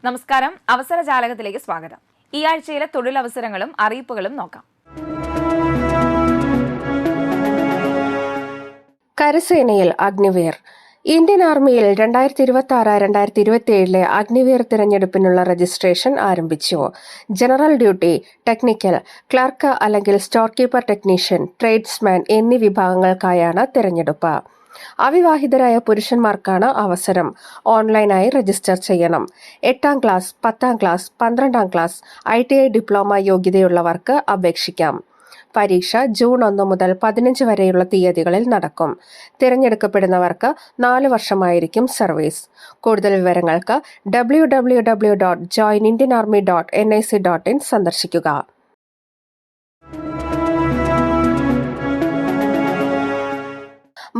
നമസ്കാരം, അവസര ജാലകത്തിലേക്ക് സ്വാഗതം. ഈ ആഴ്ചയിലെ തൊഴിലവസരങ്ങളും അറിയിപ്പുകളും നോക്കാം. കരസേനയിൽ അഗ്നിവീർ. ഇന്ത്യൻ ആർമിയിൽ 2026-2027 അഗ്നിവീർ തിരഞ്ഞെടുപ്പിനുള്ള രജിസ്ട്രേഷൻ ആരംഭിച്ചു. ജനറൽ ഡ്യൂട്ടി, ടെക്നിക്കൽ, ക്ലർക്ക് അല്ലെങ്കിൽ സ്റ്റോർ കീപ്പർ ടെക്നീഷ്യൻ, ട്രേഡ്സ്മാൻ എന്നീ വിഭാഗങ്ങൾക്കായാണ് തിരഞ്ഞെടുപ്പ്. അവിവാഹിതരായ പുരുഷന്മാർക്കാണ് അവസരം. ഓൺലൈനായി രജിസ്റ്റർ ചെയ്യണം. 8ാം ക്ലാസ്, 10ാം ക്ലാസ്, 12ാം ക്ലാസ്, ITI ഡിപ്ലോമ യോഗ്യതയുള്ളവർക്ക് അപേക്ഷിക്കാം. പരീക്ഷ ജൂൺ 1 മുതൽ 15 വരെയുള്ള തീയതികളിൽ നടക്കും. തിരഞ്ഞെടുക്കപ്പെടുന്നവർക്ക് 4 വർഷമായിരിക്കും സർവീസ്. കൂടുതൽ വിവരങ്ങൾക്ക് www.joinindianarmy.nic.in സന്ദർശിക്കുക.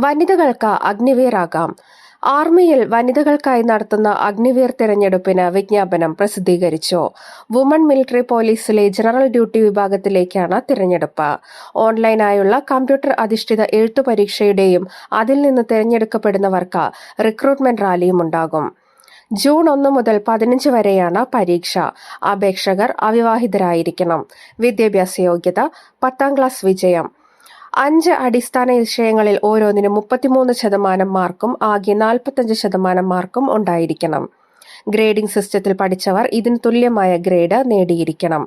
വനിതകൾക്ക് അഗ്നിവീർ ആകാം. ആർമിയിൽ വനിതകൾക്കായി നടത്തുന്ന അഗ്നിവീർ തിരഞ്ഞെടുപ്പിന് വിജ്ഞാപനം പ്രസിദ്ധീകരിച്ചു. വുമൺ മിലിറ്ററി പോലീസിലെ ജനറൽ ഡ്യൂട്ടി വിഭാഗത്തിലേക്കാണ് തിരഞ്ഞെടുപ്പ്. ഓൺലൈനായുള്ള കമ്പ്യൂട്ടർ അധിഷ്ഠിത എഴുത്തു പരീക്ഷയുടെയും അതിൽ നിന്ന് തിരഞ്ഞെടുക്കപ്പെടുന്നവർക്ക് റിക്രൂട്ട്മെന്റ് റാലിയും ഉണ്ടാകും. ജൂൺ 1 മുതൽ 15 വരെയാണ് പരീക്ഷ. അപേക്ഷകർ അവിവാഹിതരായിരിക്കണം. വിദ്യാഭ്യാസ യോഗ്യത 10ാം ക്ലാസ് വിജയം. 5 അടിസ്ഥാന വിഷയങ്ങളിൽ ഓരോന്നിനും 33% മാർക്കും ആകെ 45% മാർക്കും ഉണ്ടായിരിക്കണം. ഗ്രേഡിംഗ് സിസ്റ്റത്തിൽ പഠിച്ചവർ ഇതിന് തുല്യമായ ഗ്രേഡ് നേടിയിരിക്കണം.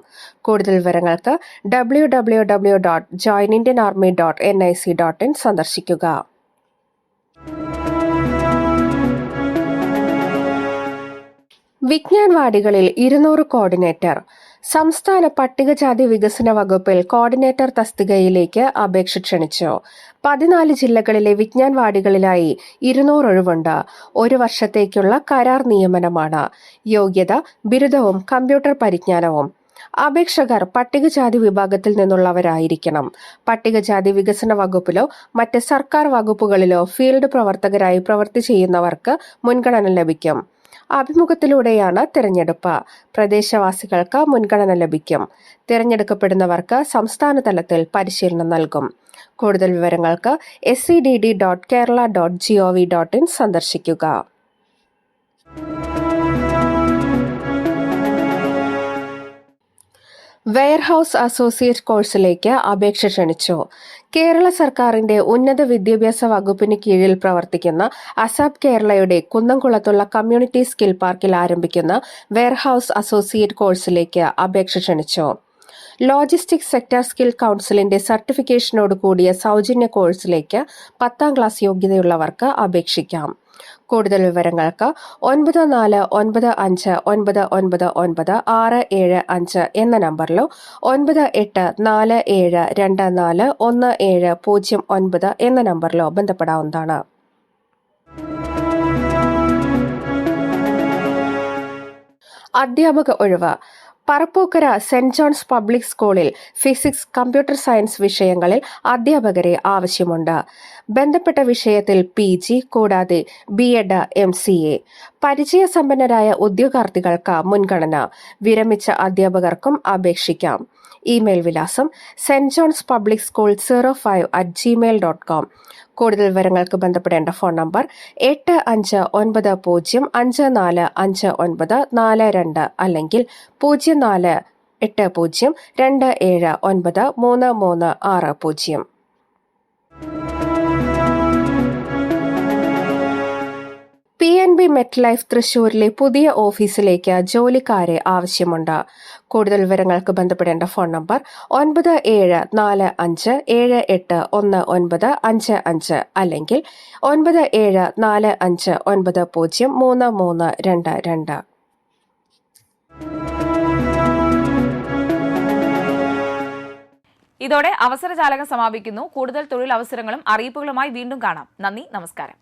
കൂടുതൽ വിവരങ്ങൾക്ക് www.joinindianarmy.nic.in സന്ദർശിക്കുക. വിജ്ഞാൻവാടികളിൽ 200 കോർഡിനേറ്റർ. സംസ്ഥാന പട്ടികജാതി വികസന വകുപ്പിൽ കോർഡിനേറ്റർ തസ്തികയിലേക്ക് അപേക്ഷ ക്ഷണിച്ചു. 14 ജില്ലകളിലെ വിജ്ഞാൻവാടികളിലായി 200 ഒഴിവുണ്ട്. 1 വർഷത്തേക്കുള്ള കരാർ നിയമനമാണ്. യോഗ്യത ബിരുദവും കമ്പ്യൂട്ടർ പരിജ്ഞാനവും. അപേക്ഷകർ പട്ടികജാതി വിഭാഗത്തിൽ നിന്നുള്ളവരായിരിക്കണം. പട്ടികജാതി വികസന വകുപ്പിലോ മറ്റ് സർക്കാർ വകുപ്പുകളിലോ ഫീൽഡ് പ്രവർത്തകരായി പ്രവൃത്തി ചെയ്യുന്നവർക്ക് മുൻഗണന ലഭിക്കും. അഭിമുഖത്തിലൂടെയാണ് തിരഞ്ഞെടുപ്പ്. പ്രദേശവാസികൾക്ക് മുൻഗണന ലഭിക്കും. തിരഞ്ഞെടുക്കപ്പെടുന്നവർക്ക് സംസ്ഥാന തലത്തിൽ പരിശീലനം നൽകും. കൂടുതൽ വിവരങ്ങൾക്ക് scdd.kerala.gov.in സന്ദർശിക്കുക. വെയർഹൌസ് അസോസിയേറ്റ് കോഴ്സിലേക്ക് അപേക്ഷ ക്ഷണിച്ചു. കേരള സർക്കാരിന്റെ ഉന്നത വിദ്യാഭ്യാസ വകുപ്പിന് കീഴിൽ പ്രവർത്തിക്കുന്ന അസാപ് കേരളയുടെ കുന്നംകുളത്തുള്ള കമ്മ്യൂണിറ്റി സ്കിൽ പാർക്കിൽ ആരംഭിക്കുന്ന വെയർഹൌസ് അസോസിയേറ്റ് കോഴ്സിലേക്ക് അപേക്ഷ ക്ഷണിച്ചു. ലോജിസ്റ്റിക്സ് സെക്ടർ സ്കിൽ കൗൺസിലിന്റെ സർട്ടിഫിക്കേഷനോട് കൂടിയ സൗജന്യ കോഴ്സിലേക്ക് 10ാം ക്ലാസ് യോഗ്യതയുള്ളവർക്ക് അപേക്ഷിക്കാം. കൂടുതൽ വിവരങ്ങൾക്ക് 9459999675 എന്ന നമ്പറിലോ 9847241709 എന്ന നമ്പറിലോ ബന്ധപ്പെടാവുന്നതാണ്. അധ്യാപക ഒഴിവ്. പറപ്പൂക്കര സെന്റ് ജോൺസ് പബ്ലിക് സ്കൂളിൽ ഫിസിക്സ്, കമ്പ്യൂട്ടർ സയൻസ് വിഷയങ്ങളിൽ അധ്യാപകരെ ആവശ്യമുണ്ട്. ബന്ധപ്പെട്ട വിഷയത്തിൽ PG കൂടാതെ B.Ed, MCA. പരിചയസമ്പന്നരായ ഉദ്യോഗാർത്ഥികൾക്ക് മുൻഗണന. വിരമിച്ച അധ്യാപകർക്കും അപേക്ഷിക്കാം. ഇമെയിൽ വിലാസം stjohnspublicschool05@gmail.com. കൂടുതൽ വിവരങ്ങൾക്ക് ബന്ധപ്പെടേണ്ട ഫോൺ നമ്പർ 8590545942 അല്ലെങ്കിൽ 048027933360. PNB മെറ്റ്ലൈഫ് തൃശൂരിലെ പുതിയ ഓഫീസിലേക്ക് ജോലിക്കാരെ ആവശ്യമുണ്ട്. കൂടുതൽ വിവരങ്ങൾക്ക് ബന്ധപ്പെടേണ്ട ഫോൺ നമ്പർ 9745781955 അല്ലെങ്കിൽ 9745903322. ഇതോടെ അവസര ജാലകം സമാപിക്കുന്നു. കൂടുതൽ തൊഴിൽ അവസരങ്ങളും അറിയിപ്പുകളുമായി വീണ്ടും കാണാം. നന്ദി, നമസ്കാരം.